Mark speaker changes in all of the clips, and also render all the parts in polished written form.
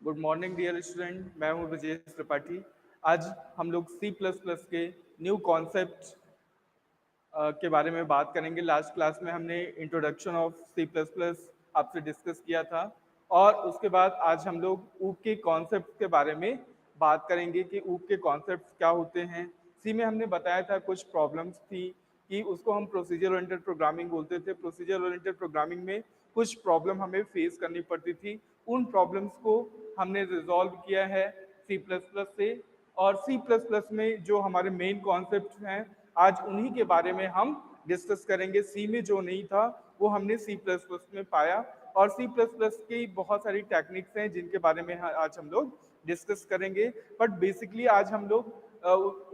Speaker 1: Good morning dear student, मैं हूं ब्रजेश त्रिपाठी। आज हम लोग सी प्लस प्लस के न्यू कॉन्सेप्ट के बारे में बात करेंगे। लास्ट क्लास में हमने introduction of C plus plus आपसे डिस्कस किया था और उसके बाद आज हम लोग ऊप के कॉन्सेप्ट के बारे में बात करेंगे कि ऊप के कॉन्सेप्ट क्या होते हैं। सी में हमने बताया था कुछ प्रॉब्लम्स थी कि उसको हम प्रोसीजर ओरिएंटेड प्रोग्रामिंग बोलते थे। प्रोसीजर ओरिएंटेड प्रोग्रामिंग में कुछ प्रॉब्लम हमें फेस करनी पड़ती थी, उन प्रॉब्लम्स को हमने रिजॉल्व किया है सी प्लस प्लस से। और सी प्लस प्लस में जो हमारे मेन कॉन्सेप्ट हैं आज उन्हीं के बारे में हम डिस्कस करेंगे। सी में जो नहीं था वो हमने सी प्लस प्लस में पाया और सी प्लस प्लस की बहुत सारी टेक्निक्स हैं जिनके बारे में आज हम लोग डिस्कस करेंगे। बट बेसिकली आज हम लोग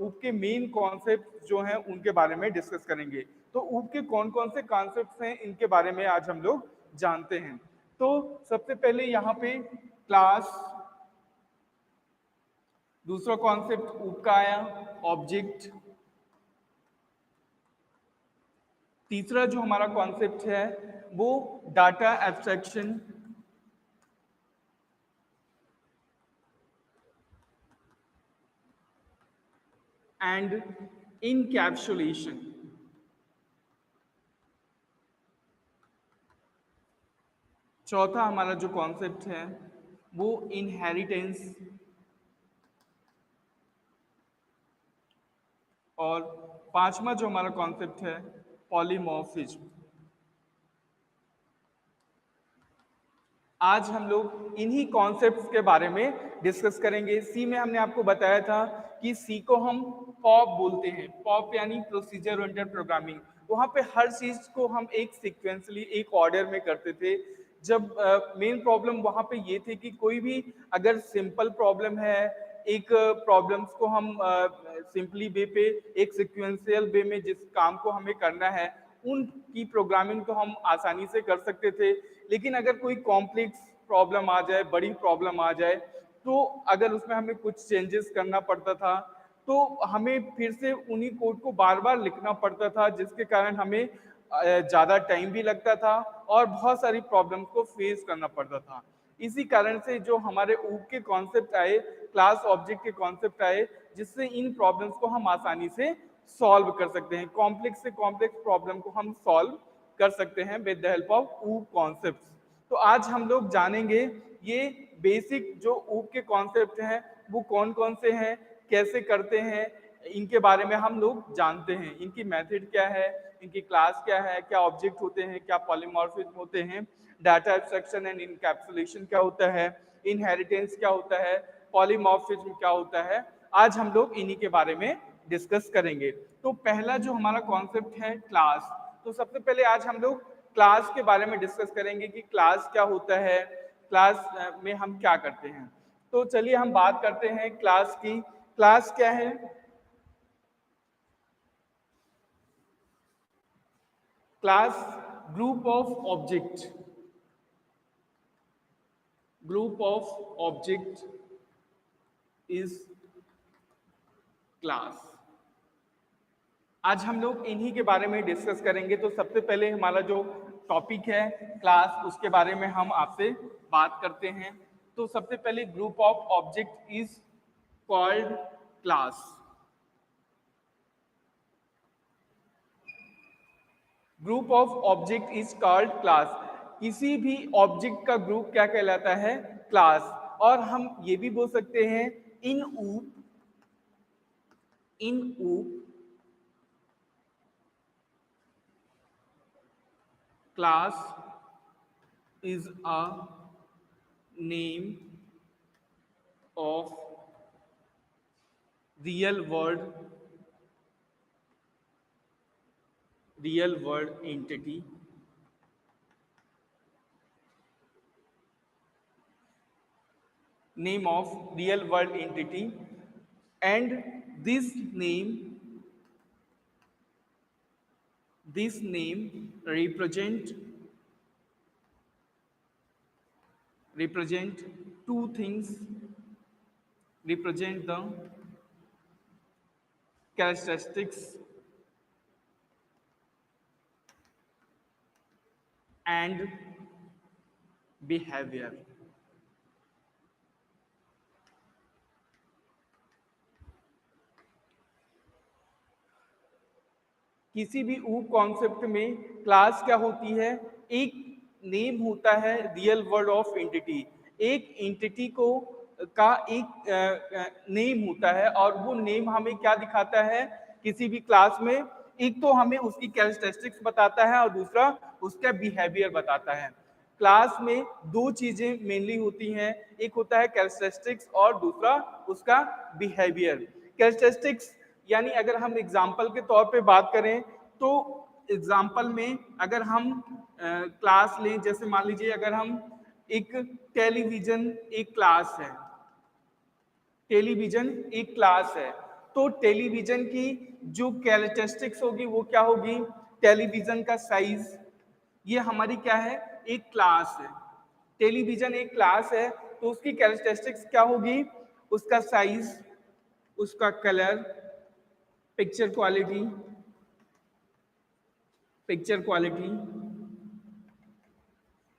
Speaker 1: ऊप के मेन कॉन्सेप्ट जो हैं उनके बारे में डिस्कस करेंगे। तो ऊप के कौन कौन से कॉन्सेप्ट्स हैं इनके बारे में आज हम लोग जानते हैं। तो सबसे पहले यहाँ पे क्लास, दूसरा कॉन्सेप्ट ऊप का आया ऑब्जेक्ट, तीसरा जो हमारा कॉन्सेप्ट है वो डाटा एब्स्ट्रैक्शन, एंड इनकैप्सुलेशन। चौथा हमारा जो कॉन्सेप्ट है वो इनहेरिटेंस, और पांचवा जो हमारा कॉन्सेप्ट है पॉलीमॉर्फिज्म। आज हम लोग इन्हीं कॉन्सेप्ट्स के बारे में डिस्कस करेंगे। सी में हमने आपको बताया था कि सी को हम पॉप बोलते हैं। पॉप यानी प्रोसीजर ओरिएंटेड प्रोग्रामिंग। वहाँ पे हर चीज को हम एक सीक्वेंसली एक ऑर्डर में करते थे। जब मेन प्रॉब्लम वहाँ पे ये थी कि कोई भी अगर सिंपल प्रॉब्लम है, एक प्रॉब्लम्स को हम सिंपली वे पे एक सिक्वेंशियल वे में जिस काम को हमें करना है उनकी प्रोग्रामिंग तो हम आसानी से कर सकते थे। लेकिन अगर कोई कॉम्प्लेक्स प्रॉब्लम आ जाए, बड़ी प्रॉब्लम आ जाए, तो अगर उसमें हमें कुछ चेंजेस करना पड़ता था तो हमें फिर से उन्हीं कोड को बार बार लिखना पड़ता था, जिसके कारण हमें ज़्यादा टाइम भी लगता था और बहुत सारी प्रॉब्लम्स को फेस करना पड़ता था। इसी कारण से जो हमारे ऊप के कॉन्सेप्ट आए, क्लास ऑब्जेक्ट के कॉन्सेप्ट आए, जिससे इन प्रॉब्लम्स को हम आसानी से सॉल्व कर सकते हैं। कॉम्प्लेक्स से कॉम्प्लेक्स प्रॉब्लम को हम सॉल्व कर सकते हैं विद द हेल्प ऑफ ऊप कॉन्सेप्ट्स। तो आज हम लोग जानेंगे ये बेसिक जो ऊप के कॉन्सेप्ट हैं वो कौन कौन से हैं, कैसे करते हैं, इनके बारे में हम लोग जानते हैं। इनकी मेथड क्या है, इनकी क्लास क्या है, क्या ऑब्जेक्ट होते हैं, क्या पॉलीमॉर्फिज्म होते हैं, डाटा एब्स्ट्रैक्शन एंड इनकैप्सुलेशन क्या होता है, इनहेरिटेंस क्या होता है, पॉलीमॉर्फिज्म क्या होता है। आज हम लोग इन्हीं के बारे में डिस्कस करेंगे। तो पहला जो हमारा कॉन्सेप्ट है क्लास। तो सबसे पहले आज हम लोग क्लास के बारे में डिस्कस करेंगे कि क्लास क्या होता है, क्लास में हम क्या करते हैं। तो चलिए हम बात करते हैं क्लास की। क्लास क्या है? Class group of object, group of object is class. आज हम लोग इन्हीं के बारे में डिस्कस करेंगे। तो सबसे पहले हमारा जो टॉपिक है क्लास, उसके बारे में हम आपसे बात करते हैं। तो सबसे पहले group of object is called class. Group of object is called class. किसी भी ऑब्जेक्ट का ग्रुप क्या कहलाता है? क्लास। और हम ये भी बोल सकते हैं इन ऊप, इन ऊप class is a name of real world entity name of real world entity, and this name this name represent two things, represent the characteristics and behavior. किसी भी ऊप कॉन्सेप्ट में क्लास क्या होती है, एक नेम होता है रियल वर्ड ऑफ एंटिटी, एक एंटिटी को का एक नेम होता है और वो नेम हमें क्या दिखाता है किसी भी क्लास में, एक तो हमें उसकी कैरेक्टरिस्टिक्स बताता है और दूसरा उसका बिहेवियर बताता है। क्लास में दो चीजें मेनली होती हैं, एक होता है कैरेक्टरिस्टिक्स और दूसरा उसका बिहेवियर। कैरेक्टरिस्टिक्स यानी अगर हम एग्जाम्पल के तौर पे बात करें तो एग्जाम्पल में अगर हम क्लास लें, जैसे मान लीजिए अगर हम एक टेलीविजन एक क्लास है, टेलीविजन एक क्लास है, तो टेलीविजन की जो कैरेक्टरिस्टिक्स होगी वो क्या होगी, टेलीविजन का साइज, ये हमारी क्या है एक क्लास है। टेलीविजन एक क्लास है तो उसकी कैरेक्टरिस्टिक्स क्या होगी, उसका साइज, उसका कलर, पिक्चर क्वालिटी,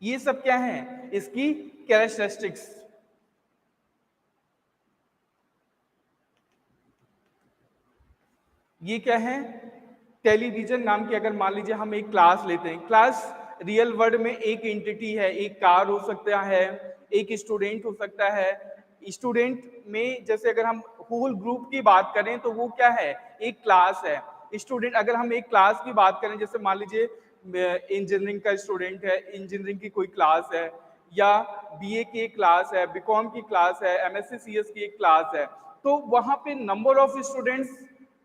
Speaker 1: ये सब क्या है इसकी कैरेक्टरिस्टिक्स। ये क्या है टेलीविजन नाम की, अगर मान लीजिए हम एक क्लास लेते हैं, क्लास रियल वर्ल्ड में एक एंटिटी है, एक कार हो सकता है, एक स्टूडेंट हो सकता है। स्टूडेंट में जैसे अगर हम होल ग्रुप की बात करें तो वो क्या है एक क्लास है। स्टूडेंट अगर हम एक क्लास की बात करें, जैसे मान लीजिए इंजीनियरिंग का स्टूडेंट है, इंजीनियरिंग की कोई क्लास है, या बीए की एक क्लास है, बीकॉम की क्लास है, एमएससी सीएस की एक क्लास है, तो वहां पे नंबर ऑफ स्टूडेंट्स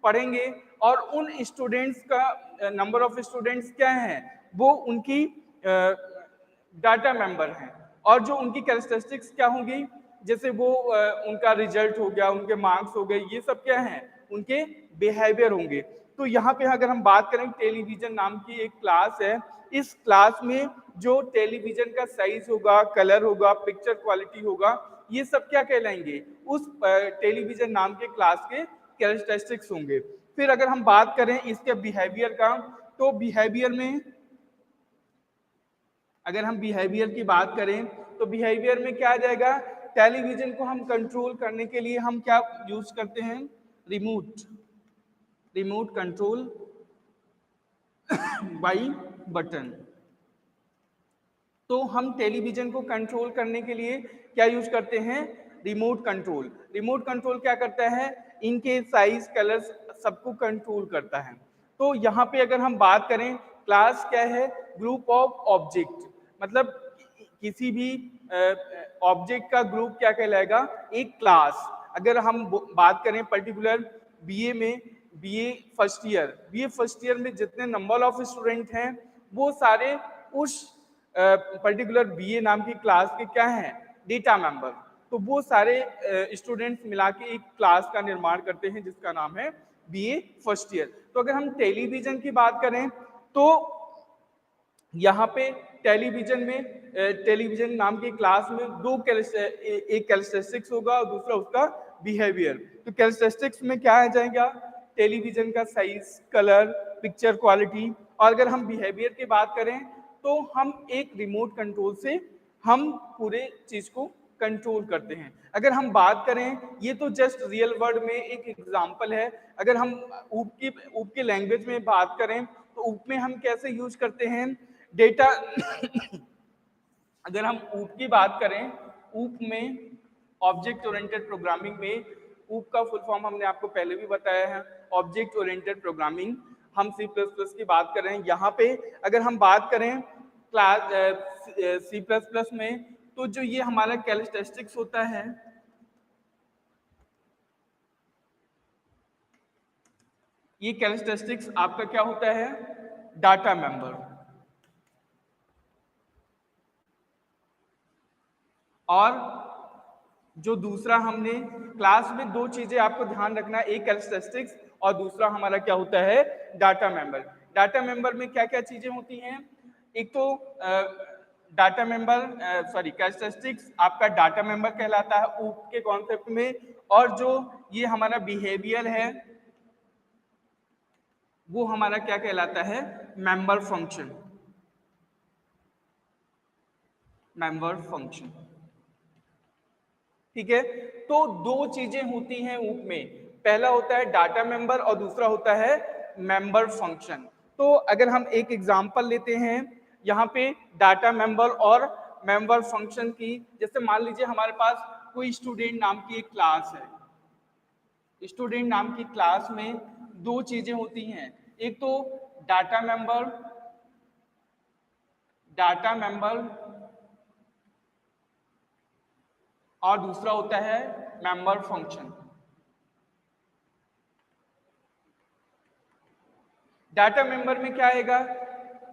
Speaker 1: पढ़ेंगे और उन स्टूडेंट्स का नंबर ऑफ स्टूडेंट्स क्या है वो उनकी डाटा मेंबर हैं, और जो उनकी कैरेक्टरिस्टिक्स क्या होंगी, जैसे वो उनका रिजल्ट हो गया, उनके मार्क्स हो गए, ये सब क्या हैं उनके बिहेवियर होंगे। तो यहाँ पे अगर हम बात करें टेलीविजन नाम की एक क्लास है, इस क्लास में जो टेलीविजन का साइज होगा, कलर होगा, पिक्चर क्वालिटी होगा, ये सब क्या कहलाएंगे उस टेलीविजन नाम के क्लास के कैरेक्टरिस्टिक्स होंगे। फिर अगर हम बात करें इसके बिहेवियर का, तो बिहेवियर में अगर हम बिहेवियर की बात करें तो बिहेवियर में क्या आ जाएगा, टेलीविजन को हम कंट्रोल करने के लिए हम क्या यूज करते हैं, रिमोट कंट्रोल बाई बटन। तो हम टेलीविजन को कंट्रोल करने के लिए क्या यूज करते हैं, रिमोट कंट्रोल। रिमोट कंट्रोल क्या करता है, इनके साइज कलर्स सबको कंट्रोल करता है। तो यहाँ पे अगर हम बात करें क्लास क्या है, ग्रुप ऑफ ऑब्जेक्ट, मतलब किसी भी ऑब्जेक्ट का ग्रुप क्या कहलाएगा एक क्लास। अगर हम बात करें पर्टिकुलर बीए में, बीए फर्स्ट ईयर में जितने नंबर ऑफ स्टूडेंट हैं वो सारे उस पर्टिकुलर बीए नाम की क्लास के क्या हैं डेटा मेंबर। तो वो सारे स्टूडेंट्स मिला के एक क्लास का निर्माण करते हैं जिसका नाम है बीए फर्स्ट ईयर। तो अगर हम टेलीविजन की बात करें तो यहाँ पे टेलीविजन में टेलीविजन नाम की क्लास में एक कैरेक्टरिस्टिक्स होगा और दूसरा उसका बिहेवियर। तो कैरेक्टरिस्टिक्स में क्या आ जाएगा, टेलीविजन का साइज, कलर, पिक्चर क्वालिटी, और अगर हम बिहेवियर की बात करें तो हम एक रिमोट कंट्रोल से हम पूरे चीज को कंट्रोल करते हैं। अगर हम बात करें, ये तो जस्ट रियल वर्ल्ड में एक एग्जांपल है। अगर हम ऊप की लैंग्वेज में बात करें तो ऊप में हम कैसे यूज करते हैं डेटा अगर हम ऊप की बात करें, ऊप में ऑब्जेक्ट ओरिएंटेड प्रोग्रामिंग में ऊप का फुल फॉर्म हमने आपको पहले भी बताया है, ऑब्जेक्ट ओरिएंटेड प्रोग्रामिंग। हम C++ की बात कर रहे हैं। यहाँ पे अगर हम बात करें क्लास C++ में, तो जो ये हमारा कैरेक्टरिस्टिक्स होता है, ये कैरेक्टरिस्टिक्स आपका क्या होता है डाटा मेंबर। और जो दूसरा हमने क्लास में दो चीजें आपको ध्यान रखना है, एक कैरेक्टरिस्टिक्स और दूसरा हमारा क्या होता है डाटा मेंबर। डाटा मेंबर में क्या क्या चीजें होती हैं, एक तो डाटा मेंबर कैरेक्टरिस्टिक्स आपका डाटा मेंबर कहलाता है ऊप के कॉन्सेप्ट में, और जो ये हमारा बिहेवियर है वो हमारा क्या कहलाता है मेंबर फंक्शन। ठीक है, तो दो चीजें होती हैं ऊप में, पहला होता है डाटा मेंबर और दूसरा होता है मेंबर फंक्शन। तो अगर हम एक एग्जांपल लेते हैं यहाँ पे डाटा मेंबर और मेंबर फंक्शन की, जैसे मान लीजिए हमारे पास कोई स्टूडेंट नाम की एक क्लास है। स्टूडेंट नाम की क्लास में दो चीजें होती हैं, एक तो डाटा मेंबर और दूसरा होता है मेंबर फंक्शन। डाटा मेंबर में क्या आएगा?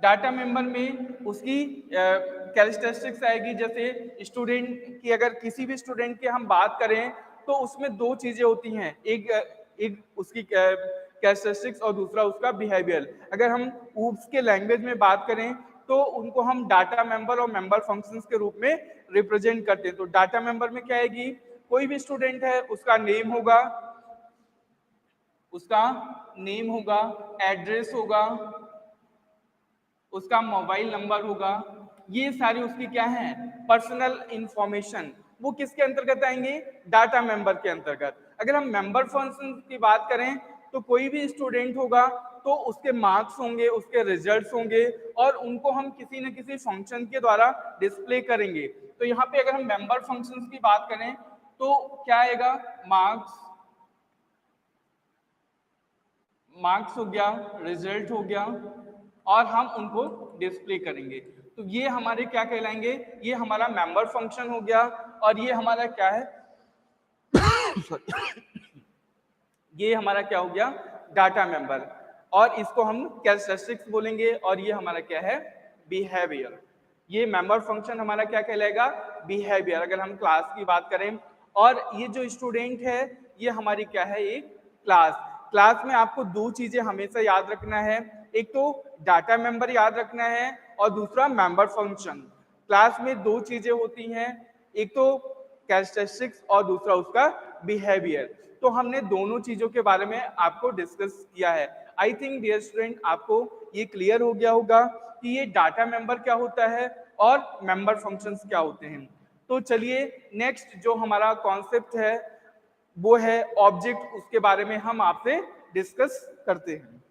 Speaker 1: डाटा मेंबर में उसकी कैरेक्टरिस्टिक्स आएगी। जैसे स्टूडेंट की, अगर किसी भी स्टूडेंट की हम बात करें तो उसमें दो चीजें होती हैं, एक उसकी कैरेक्टरिस्टिक्स और दूसरा उसका बिहेवियर। अगर हम ऊप्स के लैंग्वेज में बात करें तो उनको हम डाटा मेंबर और मेंबर फंक्शंस के रूप में रिप्रेजेंट करते हैं। तो डाटा मेंबर में क्या आएगी? कोई भी स्टूडेंट है उसका नेम होगा, एड्रेस होगा, उसका मोबाइल नंबर होगा। ये सारी उसकी क्या है? Personal information. वो किसके अंतर्गत आएंगे? डाटा मेंबर के अंतर्गत। अगर हम मेंबर फंक्शन की बात करें तो कोई भी स्टूडेंट होगा तो उसके मार्क्स होंगे, उसके रिजल्ट्स होंगे और उनको हम किसी न किसी फंक्शन के द्वारा डिस्प्ले करेंगे। तो यहाँ पे अगर हम मेंबर फंक्शंस की बात करें तो क्या आएगा? मार्क्स हो गया, रिजल्ट हो गया और हम उनको डिस्प्ले करेंगे। तो ये हमारे क्या कहलाएंगे? ये हमारा मेंबर फंक्शन हो गया और ये हमारा क्या है? ये हमारा क्या हो गया? Data member. और इसको हम कैरेक्टरिस्टिक्स बोलेंगे और ये हमारा क्या है? बिहेवियर। ये मेंबर फंक्शन हमारा क्या कहलाएगा? बिहेवियर, अगर हम क्लास की बात करें। और ये जो स्टूडेंट है ये हमारी क्या है? एक क्लास में आपको दो चीजें हमेशा याद रखना है, एक तो डाटा मेंबर याद रखना है और दूसरा मेंबर फंक्शन। क्लास में दो चीजें होती हैं, एक तो कैरेक्टरिस्टिक्स और दूसरा उसका बिहेवियर। तो हमने दोनों चीजों के बारे में आपको डिस्कस किया है। आई थिंक डियर स्टूडेंट आपको ये क्लियर हो गया होगा कि ये डाटा मेंबर क्या होता है और मेंबर फंक्शंस क्या होते हैं। तो चलिए नेक्स्ट जो हमारा कॉन्सेप्ट है वो है ऑब्जेक्ट, उसके बारे में हम आपसे डिस्कस करते हैं।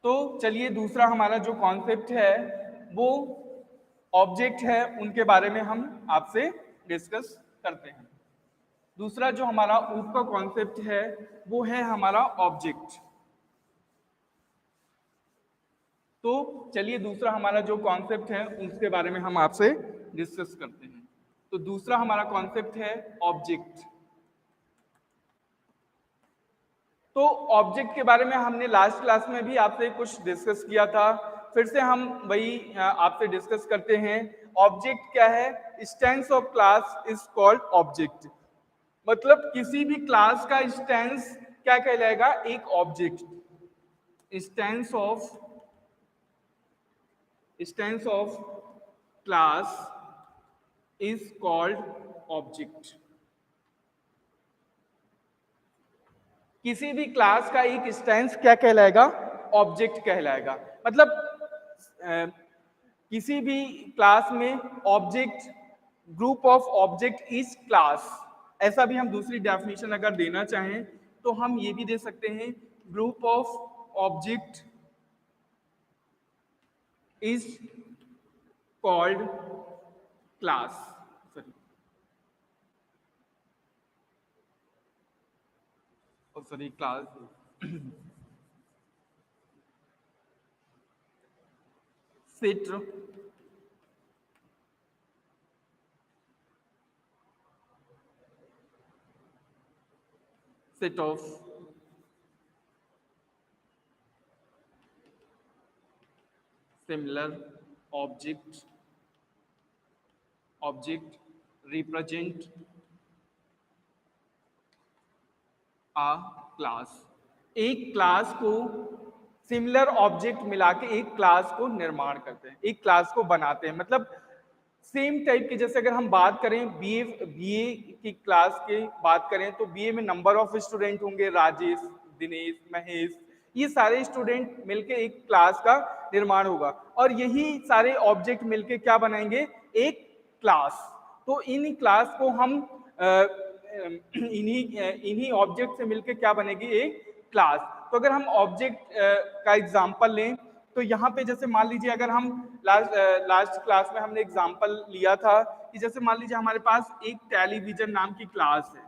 Speaker 1: तो चलिए दूसरा हमारा जो कॉन्सेप्ट है वो ऑब्जेक्ट है, उनके बारे में हम आपसे डिस्कस करते हैं। दूसरा जो हमारा ऊप का कॉन्सेप्ट है वो है हमारा ऑब्जेक्ट। तो चलिए दूसरा हमारा जो कॉन्सेप्ट है उसके बारे में हम आपसे डिस्कस करते हैं। तो दूसरा हमारा कॉन्सेप्ट है ऑब्जेक्ट। तो ऑब्जेक्ट के बारे में हमने लास्ट क्लास में भी आपसे कुछ डिस्कस किया था, फिर से हम वही आपसे डिस्कस करते हैं। ऑब्जेक्ट क्या है? Instance of class is called object. मतलब किसी भी क्लास का इंस्टेंस क्या कहलाएगा? एक object. Instance of class is called object. किसी भी क्लास का एक इंस्टेंस क्या कहलाएगा? ऑब्जेक्ट कहलाएगा। मतलब किसी भी क्लास में object, group of object is class. ऐसा भी हम दूसरी डेफिनेशन अगर देना चाहें तो हम ये भी दे सकते हैं, group of object is called class. Sorry class. Set of similar object represent a class। एक क्लास को सिमिलर ऑब्जेक्ट मिला के एक क्लास को निर्माण करते हैं, एक क्लास को बनाते हैं। मतलब सेम टाइप के, जैसे अगर हम बात करें बीए की क्लास की बात करें तो बीए में नंबर ऑफ स्टूडेंट होंगे, राजेश, दिनेश, महेश, ये सारे स्टूडेंट मिलके एक क्लास का निर्माण होगा और यही सारे ऑब्जेक्ट मिलके क्या बनाएंगे? एक क्लास। तो इन क्लास को हम इन्हीं ऑब्जेक्ट से मिलकर क्या बनेगी, एक क्लास। तो अगर हम ऑब्जेक्ट का एग्जांपल लें तो यहाँ पे जैसे मान लीजिए, अगर हम लास्ट क्लास में हमने एग्जांपल लिया था कि जैसे मान लीजिए हमारे पास एक टेलीविजन नाम की क्लास है।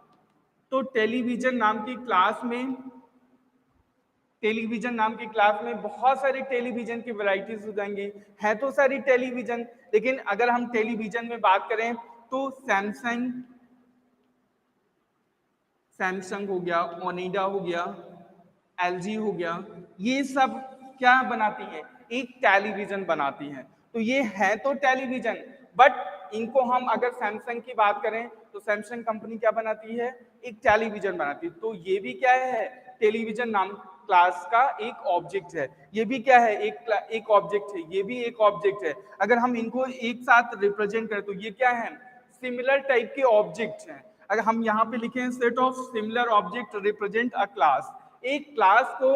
Speaker 1: तो टेलीविजन नाम की क्लास में बहुत सारे टेलीविजन की वैरायटीज हो जाएंगी, है तो सारी टेलीविजन, लेकिन अगर हम टेलीविजन में बात करें तो सैमसंग हो गया, ओनिडा हो गया, एलजी हो गया, ये सब क्या बनाती हैं, एक टेलीविजन बनाती हैं। तो ये है तो टेलीविजन, बट इनको हम अगर सैमसंग की बात करें तो सैमसंग कंपनी क्या बनाती है, एक टेलीविजन बनाती है। तो ये भी क्या है, टेलीविजन नाम क्लास का एक ऑब्जेक्ट है। ये भी क्या है, एक ऑब्जेक्ट है, ये भी एक ऑब्जेक्ट है। अगर हम इनको एक साथ रिप्रेजेंट करें तो ये क्या है, सिमिलर टाइप के ऑब्जेक्ट हैं। अगर हम यहाँ पे लिखें set of similar object represent a class, एक क्लास को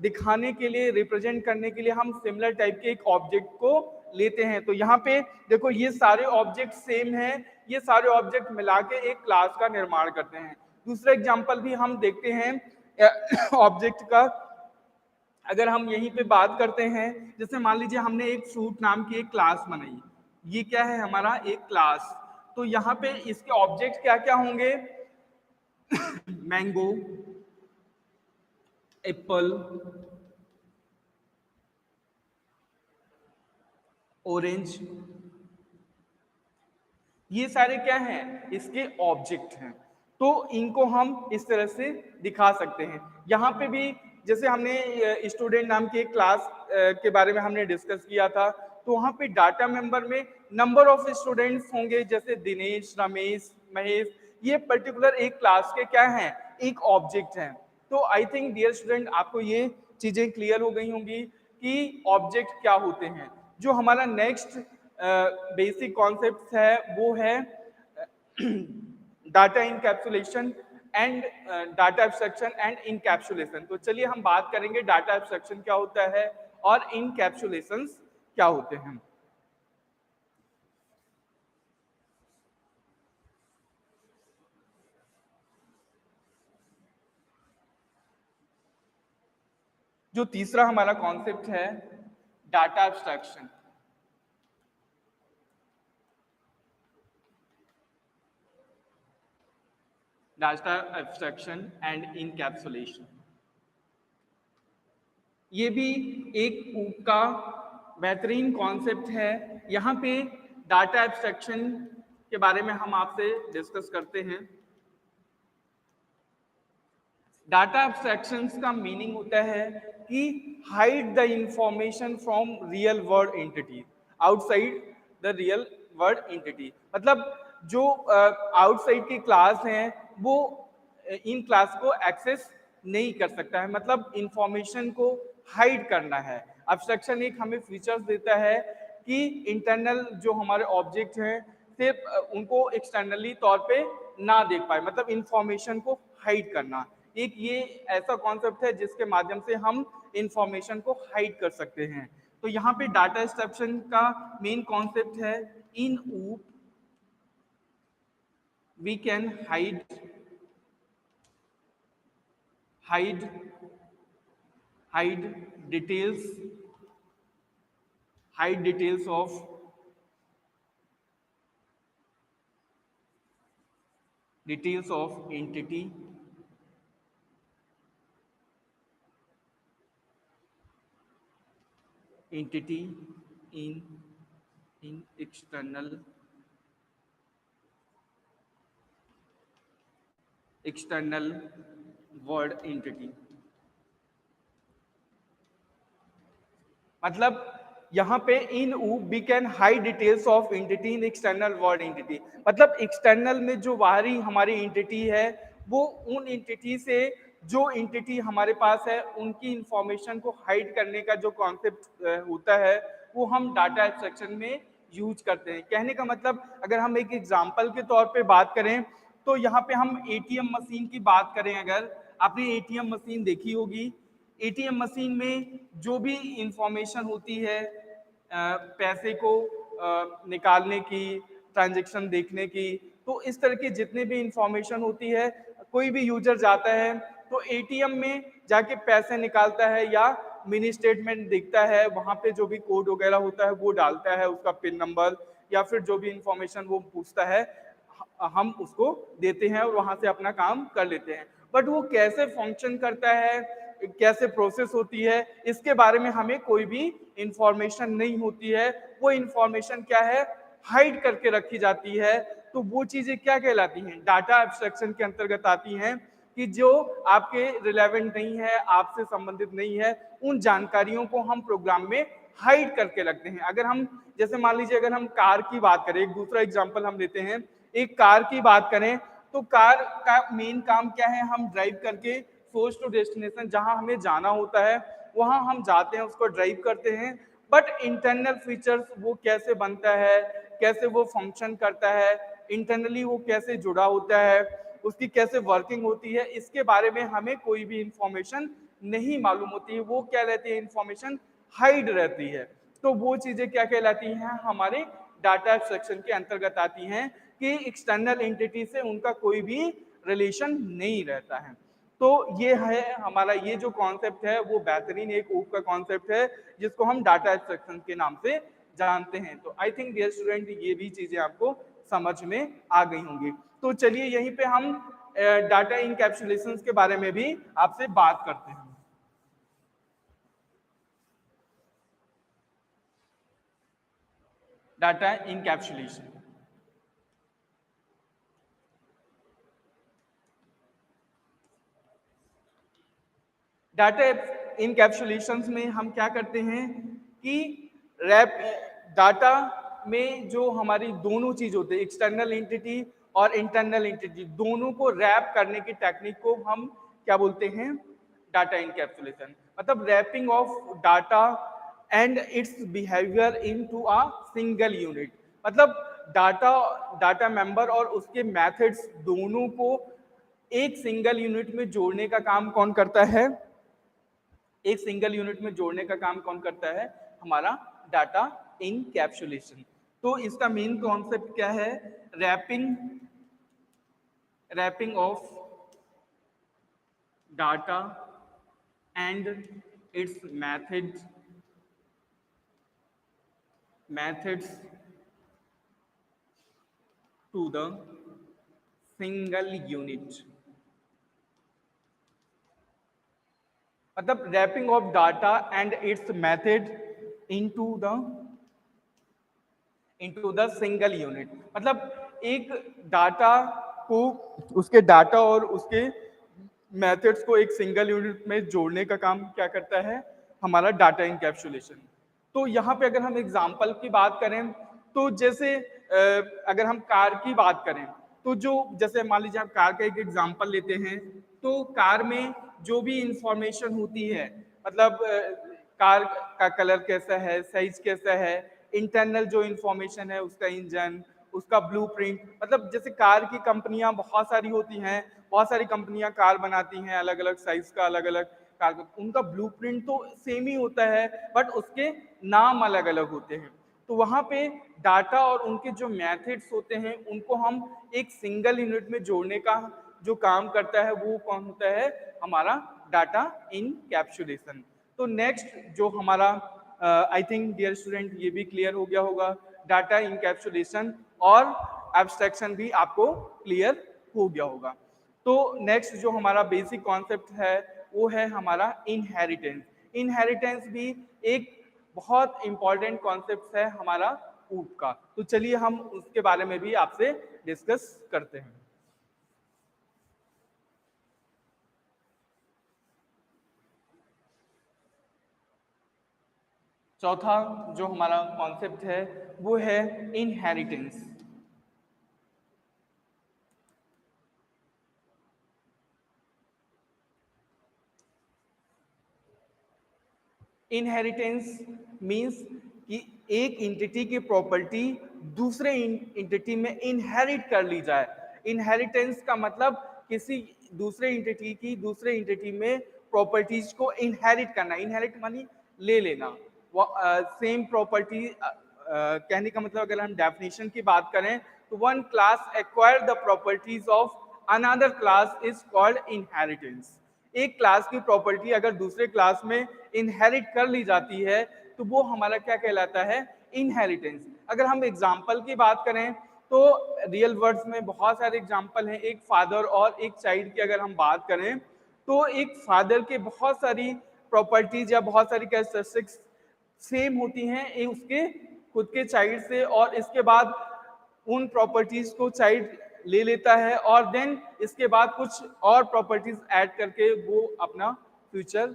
Speaker 1: दिखाने के लिए, रिप्रेजेंट करने के लिए हम सिमिलर टाइप के एक ऑब्जेक्ट को लेते हैं। तो यहाँ पे देखो ये सारे ऑब्जेक्ट सेम हैं, ये सारे ऑब्जेक्ट मिला के एक क्लास का निर्माण करते हैं। दूसरा एग्जांपल भी हम देखते हैं ऑब्जेक्ट का। अगर हम यहीं पे बात करते हैं, जैसे मान लीजिए हमने एक फ्रूट नाम की एक क्लास बनाई, ये क्या है हमारा, एक क्लास। तो यहाँ पे इसके ऑब्जेक्ट क्या क्या होंगे, मैंगो, एप्पल, ऑरेंज, ये सारे क्या हैं, इसके ऑब्जेक्ट हैं। तो इनको हम इस तरह से दिखा सकते हैं। यहाँ पे भी जैसे हमने स्टूडेंट नाम की एक क्लास के बारे में हमने डिस्कस किया था, तो वहाँ पे डाटा मेंबर में नंबर ऑफ स्टूडेंट्स होंगे, जैसे दिनेश, रमेश, महेश, ये पर्टिकुलर एक क्लास के क्या हैं, एक ऑब्जेक्ट हैं। तो आई थिंक डियर स्टूडेंट आपको ये चीजें क्लियर हो गई होंगी कि ऑब्जेक्ट क्या होते हैं। जो हमारा नेक्स्ट बेसिक कॉन्सेप्ट है वो है data encapsulation and data abstraction and encapsulation. तो चलिए हम बात करेंगे डाटा एब्स्ट्रैक्शन क्या होता है और इनकैप्सुलेशन क्या होते हैं। जो तीसरा हमारा कॉन्सेप्ट है data abstraction, data abstraction and encapsulation, ये भी एक ऊप का बेहतरीन कॉन्सेप्ट है। यहाँ पे डाटा एब्स्ट्रैक्शन के बारे में हम आपसे डिस्कस करते हैं। डाटा एब्स्ट्रैक्शंस का मीनिंग होता है कि hide the information from real world entity outside the real world entity. मतलब जो आउटसाइड की क्लास हैं वो इन क्लास को एक्सेस नहीं कर सकता है, मतलब इंफॉर्मेशन को हाइड करना है। एब्स्ट्रैक्शन एक हमें फीचर्स देता है कि इंटरनल जो हमारे ऑब्जेक्ट हैं सिर्फ उनको एक्सटर्नली तौर पे ना देख पाए, मतलब इंफॉर्मेशन को हाइड करना। एक ये ऐसा कॉन्सेप्ट है जिसके माध्यम से हम इंफॉर्मेशन को हाइड कर सकते हैं। तो यहाँ पे डाटा एब्स्ट्रैक्शन का मेन कॉन्सेप्ट है in OOP we can hide details of entity in external world entity। मतलब यहाँ पे in we can hide details of entity in external world entity, मतलब एक्सटर्नल में जो बाहरी हमारी एंटिटी है वो उन एंटिटी से जो एंटिटी हमारे पास है उनकी इंफॉर्मेशन को हाइड करने का जो कॉन्सेप्ट होता है वो हम डाटा एब्स्ट्रैक्शन में यूज करते हैं। कहने का मतलब अगर हम एक एग्जांपल के तौर पे बात करें तो यहाँ पे हम एटीएम मशीन की बात करें, अगर आपने एटीएम मशीन देखी होगी, एटीएम मशीन में जो भी इंफॉर्मेशन होती है पैसे को निकालने की, ट्रांजैक्शन देखने की, तो इस तरह की जितनी भी इंफॉर्मेशन होती है, कोई भी यूजर जाता है तो एटीएम में जाके पैसे निकालता है या मिनी स्टेटमेंट दिखता है, वहां पे जो भी कोड वगैरह होता है वो डालता है, उसका पिन नंबर या फिर जो भी इंफॉर्मेशन वो पूछता है हम उसको देते हैं और वहां से अपना काम कर लेते हैं। बट वो कैसे फंक्शन करता है, कैसे प्रोसेस होती है, इसके बारे में हमें कोई भी इंफॉर्मेशन नहीं होती है। वो इंफॉर्मेशन क्या है, हाइड करके रखी जाती है। तो वो चीजें क्या कहलाती हैं, डाटा एब्स्ट्रैक्शन के अंतर्गत आती हैं कि जो आपके रिलेवेंट नहीं है, आपसे संबंधित नहीं है, उन जानकारियों को हम प्रोग्राम में हाइड करके रखते हैं। अगर हम जैसे मान लीजिए अगर हम कार की बात करें, एक दूसरा एग्जांपल हम लेते हैं, एक कार की बात करें तो कार का मेन काम क्या है, हम ड्राइव करके सोर्स टू डेस्टिनेशन जहां हमें जाना होता है वहां हम जाते हैं, उसको ड्राइव करते हैं। बट इंटरनल फीचर्स वो कैसे बनता है, कैसे वो फंक्शन करता है, इंटरनली वो कैसे जुड़ा होता है, उसकी कैसे वर्किंग होती है, इसके बारे में हमें कोई भी इंफॉर्मेशन नहीं मालूम होती है। वो क्या रहती है, इंफॉर्मेशन हाइड रहती है। तो वो चीजें क्या कहलाती हैं, हमारे डाटा एब्स्ट्रैक्शन के अंतर्गत आती हैं कि एक्सटर्नल एंटिटी से उनका कोई भी रिलेशन नहीं रहता है। तो ये है हमारा, ये जो कॉन्सेप्ट है वो बेहतरीन एक ओप का कॉन्सेप्ट है जिसको हम डाटा एब्स्ट्रैक्शन के नाम से जानते हैं। तो आई थिंक डियर स्टूडेंट ये भी चीजें आपको समझ में आ गई होंगी। तो चलिए यहीं पे हम डाटा इनकैप्सुलेशन के बारे में भी आपसे बात करते हैं। डाटा इनकैप्सुलेशन, डाटा इनकैप्सुलेशन में हम क्या करते हैं कि रैप डाटा में जो हमारी दोनों चीज होते हैं, एक्सटर्नल एंटिटी और इंटरनल एंटिटी, दोनों को रैप करने की टेक्निक को हम क्या बोलते हैं, डाटा इनकैप्सुलेशन। मतलब wrapping of data and its behaviour into a single unit. मतलब डाटा डाटा मेंबर और उसके मेथड्स दोनों को एक सिंगल यूनिट में जोड़ने का काम कौन करता है, एक सिंगल यूनिट में जोड़ने का काम कौन करता है, हमारा डाटा इनकैप्सुलेशन। तो इसका मेन कॉन्सेप्ट क्या है, wrapping wrapping of data and its methods to the single unit। मतलब wrapping of data and its method into the single unit. मतलब एक डाटा को, उसके डाटा और उसके मेथड्स को एक सिंगल यूनिट में जोड़ने का काम क्या करता है, हमारा डाटा इनकैप्सुलेशन। तो यहाँ पे अगर हम एग्जाम्पल की बात करें तो जैसे अगर हम कार की बात करें तो जो जैसे मान लीजिए आप कार का एक एग्जाम्पल लेते हैं, तो कार में जो भी इंफॉर्मेशन होती है, मतलब कार का कलर कैसा है, साइज कैसा है, इंटरनल जो इंफॉर्मेशन है, उसका इंजन, उसका ब्लूप्रिंट, मतलब जैसे कार की कंपनियां बहुत सारी होती हैं, बहुत सारी कंपनियां कार बनाती हैं अलग अलग साइज का, अलग अलग कार का, उनका ब्लूप्रिंट तो सेम ही होता है बट उसके नाम अलग अलग होते हैं। तो वहां पे डाटा और उनके जो मेथड्स होते हैं उनको हम एक सिंगल यूनिट में जोड़ने का जो काम करता है वो कौन होता है, हमारा डाटा इनकैप्सुलेशन। तो नेक्स्ट जो हमारा आई थिंक डियर स्टूडेंट ये भी क्लियर हो गया होगा, डाटा इनकैप्सुलेशन और एब्स्ट्रैक्शन भी आपको क्लियर हो गया होगा। तो नेक्स्ट जो हमारा बेसिक कॉन्सेप्ट है वो है हमारा इनहेरिटेंस। इनहेरिटेंस भी एक बहुत इंपॉर्टेंट कॉन्सेप्ट है हमारा ऊप का। तो चलिए हम उसके बारे में भी आपसे डिस्कस करते हैं। चौथा जो हमारा कॉन्सेप्ट है वो है इनहेरिटेंस। इनहेरिटेंस मींस कि एक एंटिटी की प्रॉपर्टी दूसरे एंटिटी में इनहेरिट कर ली जाए। इनहेरिटेंस का मतलब किसी दूसरे एंटिटी की दूसरे एंटिटी में प्रॉपर्टीज को इनहेरिट करना। इनहेरिट मानी ले लेना, सेम प्रॉपर्टी। कहने का मतलब अगर हम डेफिनेशन की बात करें तो one class acquire the properties of another class is called inheritance. एक क्लास की प्रॉपर्टी अगर दूसरे क्लास में इनहेरिट कर ली जाती है तो वो हमारा क्या कहलाता है, इनहेरिटेंस। अगर हम एग्जाम्पल की बात करें तो रियल वर्ड्स में बहुत सारे एग्जाम्पल हैं। एक फादर और एक चाइल्ड की अगर हम बात करें तो एक फादर के बहुत सारी प्रॉपर्टीज या बहुत सारी कैरेक्टरिस्टिक्स सेम होती हैं उसके खुद के चाइल्ड से, और इसके बाद उन प्रॉपर्टीज को चाइल्ड ले लेता है और देन इसके बाद कुछ और प्रॉपर्टीज ऐड करके वो अपना फ्यूचर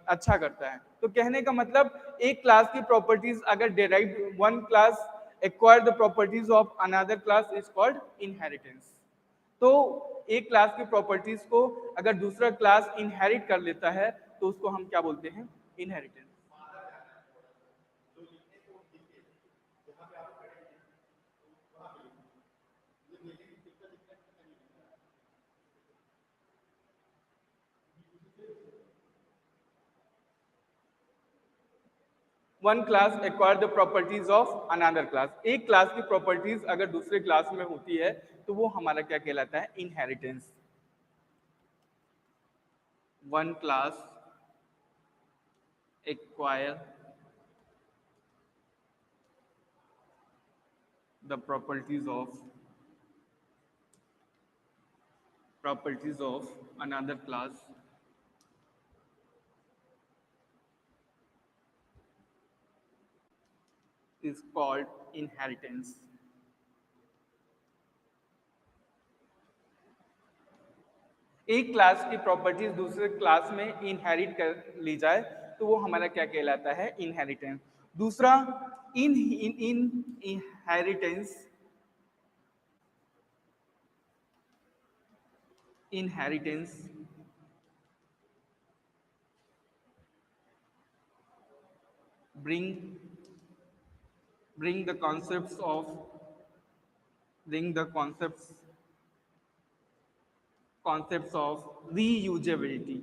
Speaker 1: अच्छा करता है। तो कहने का मतलब एक क्लास की प्रॉपर्टीज अगर derived one class acquire the properties of another class is called inheritance. तो एक क्लास की प्रॉपर्टीज को अगर दूसरा क्लास इनहेरिट कर लेता है तो उसको हम क्या बोलते हैं, inheritance. One class acquire the properties of another class. एक क्लास की प्रॉपर्टीज अगर दूसरे क्लास में होती है तो वो हमारा क्या कहलाता है, inheritance. One class acquire the properties of another class is called inheritance। एक क्लास की प्रॉपर्टीज दूसरे क्लास में इनहेरिट कर ली जाए तो वो हमारा क्या कहलाता है, इनहेरिटेंस। दूसरा, इन inheritance inheritance bring bring the concepts of bring the concepts of reusability।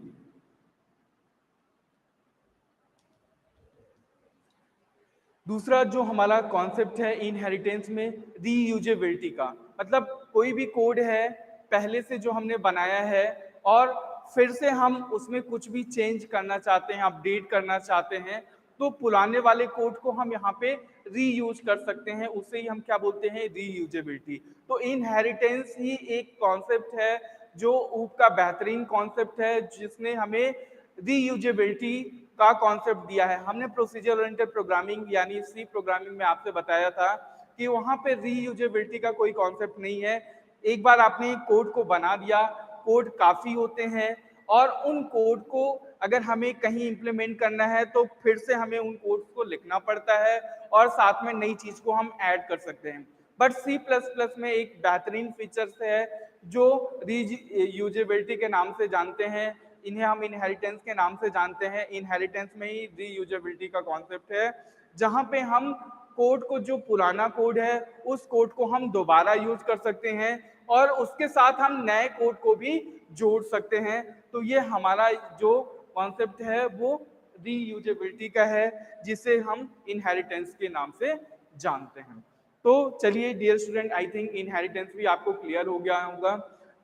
Speaker 1: दूसरा जो हमारा कॉन्सेप्ट है इनहेरिटेंस में, रीयूजेबिलिटी का, मतलब कोई भी कोड है पहले से जो हमने बनाया है और फिर से हम उसमें कुछ भी चेंज करना चाहते हैं, अपडेट करना चाहते हैं, तो पुराने वाले कोड को हम यहाँ पे रीयूज कर सकते हैं, उसे ही हम क्या बोलते हैं, रीयूजेबिलिटी। तो इनहेरिटेंस ही एक कॉन्सेप्ट है जो ऊप का बेहतरीन कॉन्सेप्ट है जिसने हमें रीयूजेबिलिटी का कॉन्सेप्ट दिया है। हमने प्रोसीजर ओरिएंटेड प्रोग्रामिंग यानी सी प्रोग्रामिंग में आपसे बताया था कि वहां पे रीयूजेबिलिटी का कोई कॉन्सेप्ट नहीं है। एक बार आपने कोड को बना दिया, कोड काफी होते हैं और उन कोड को अगर हमें कहीं इंप्लीमेंट करना है तो फिर से हमें उन कोड को लिखना पड़ता है और साथ में नई चीज को हम ऐड कर सकते हैं। बट सी प्लस प्लस में एक बेहतरीन फीचर्स है जो रीयूजेबिलिटी के नाम से जानते हैं, इन्हें हम इनहेरिटेंस के नाम से जानते हैं। इनहेरिटेंस में ही रीयूजेबिलिटी का कॉन्सेप्ट है जहां पे हम कोड को, जो पुराना कोड है उस कोड को हम दोबारा यूज कर सकते हैं और उसके साथ हम नए कोड को भी जोड़ सकते हैं। तो ये हमारा जो कॉन्सेप्ट है वो रीयूजेबिलिटी का है जिसे हम इनहेरिटेंस के नाम से जानते हैं। तो चलिए dear student, I think inheritance भी आपको क्लियर हो गया होगा।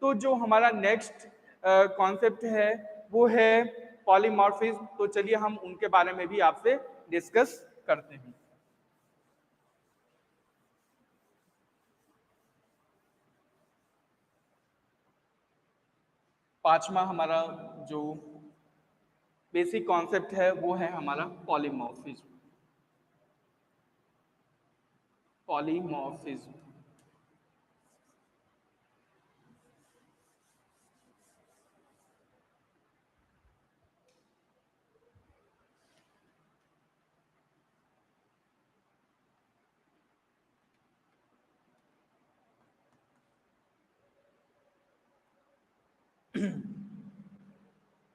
Speaker 1: तो जो हमारा नेक्स्ट कॉन्सेप्ट है वो है पॉलीमॉर्फिज्म। तो चलिए हम उनके बारे में भी आपसे डिस्कस करते हैं। पांचवा हमारा जो बेसिक कॉन्सेप्ट है वो है हमारा polymorphism. Polymorphism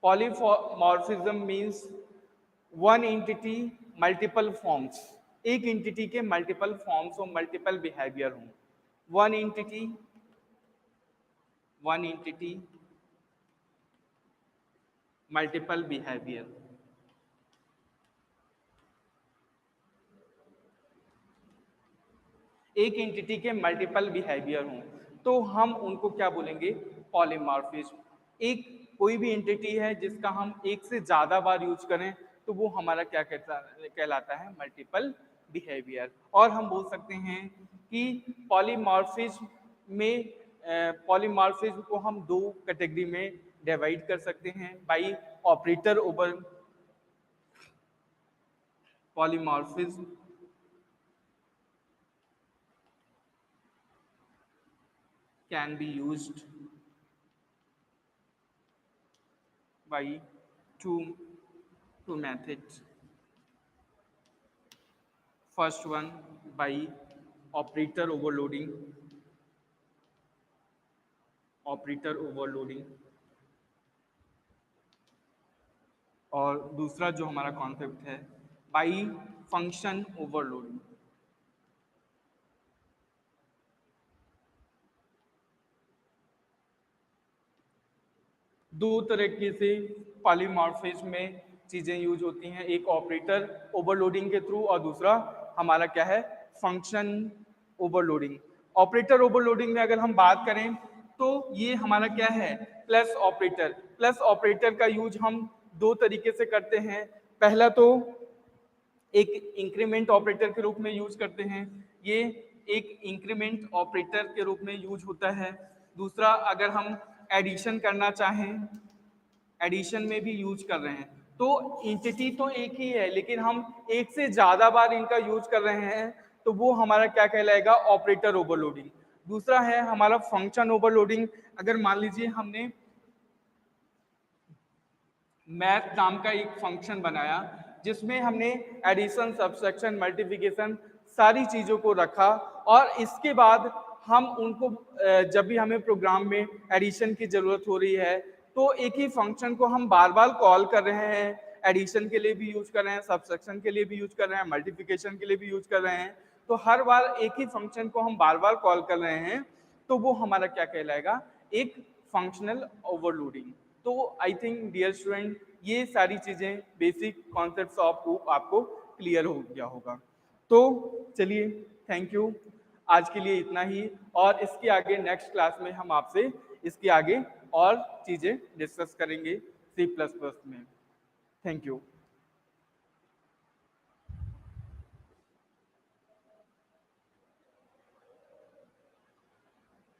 Speaker 1: polymorphism means one entity multiple forms. एक एंटिटी के मल्टीपल फॉर्म्स और मल्टीपल बिहेवियर हों। One entity multiple behaviour. एक एंटिटी के मल्टीपल बिहेवियर हों तो हम उनको क्या बोलेंगे, पॉलीमॉर्फिज्म। एक कोई भी एंटिटी है जिसका हम एक से ज्यादा बार यूज करें तो वो हमारा क्या कहलाता है, मल्टीपल बिहेवियर। और हम बोल सकते हैं कि पॉलीमॉर्फिज्म में पॉलीमॉर्फिज्म को हम दो कैटेगरी में डिवाइड कर सकते हैं by operator over polymorphism can be used by two methods. First one by operator overloading, और दूसरा जो हमारा कॉन्सेप्ट है बाई फंक्शन ओवरलोडिंग। दो तरीके से पॉलीमॉर्फिज्म में चीजें यूज होती हैं, एक ऑपरेटर ओवरलोडिंग के थ्रू और दूसरा हमारा क्या है, फंक्शन ओवरलोडिंग। ऑपरेटर ओवरलोडिंग में अगर हम बात करें तो ये हमारा क्या है, प्लस ऑपरेटर। प्लस ऑपरेटर का यूज हम दो तरीके से करते हैं। पहला तो एक इंक्रीमेंट ऑपरेटर के रूप में यूज करते हैं, ये एक इंक्रीमेंट ऑपरेटर के रूप में यूज होता है। दूसरा अगर हम एडिशन करना चाहें, एडिशन में भी यूज कर रहे हैं, तो एंटिटी तो एक ही है लेकिन हम एक से ज्यादा बार इनका यूज कर रहे हैं तो वो हमारा क्या कहलाएगा, ऑपरेटर ओवरलोडिंग। दूसरा है हमारा फंक्शन ओवरलोडिंग। अगर मान लीजिए हमने मैथ नाम का एक फंक्शन बनाया जिसमें हमने एडिशन, सब्सट्रैक्शन, मल्टीप्लिकेशन सारी चीजों को रखा और इसके बाद हम उनको जब भी हमें प्रोग्राम में एडिशन की जरूरत हो रही है तो एक ही फंक्शन को हम बार बार कॉल कर रहे हैं, एडिशन के लिए भी यूज कर रहे हैं, सब्सट्रैक्शन के लिए भी यूज कर रहे हैं, मल्टीप्लिकेशन के लिए भी यूज कर रहे हैं। तो हर बार एक ही फंक्शन को हम बार बार कॉल कर रहे हैं तो वो हमारा क्या कहलाएगा, एक फंक्शनल ओवरलोडिंग। तो आई थिंक डियर स्टूडेंट ये सारी चीजें बेसिक कॉन्सेप्ट्स ऑफ आपको क्लियर हो गया होगा। तो चलिए, थैंक यू, आज के लिए इतना ही। और इसके आगे नेक्स्ट क्लास में हम आपसे इसके आगे और चीजें डिस्कस करेंगे C++ में। Thank you.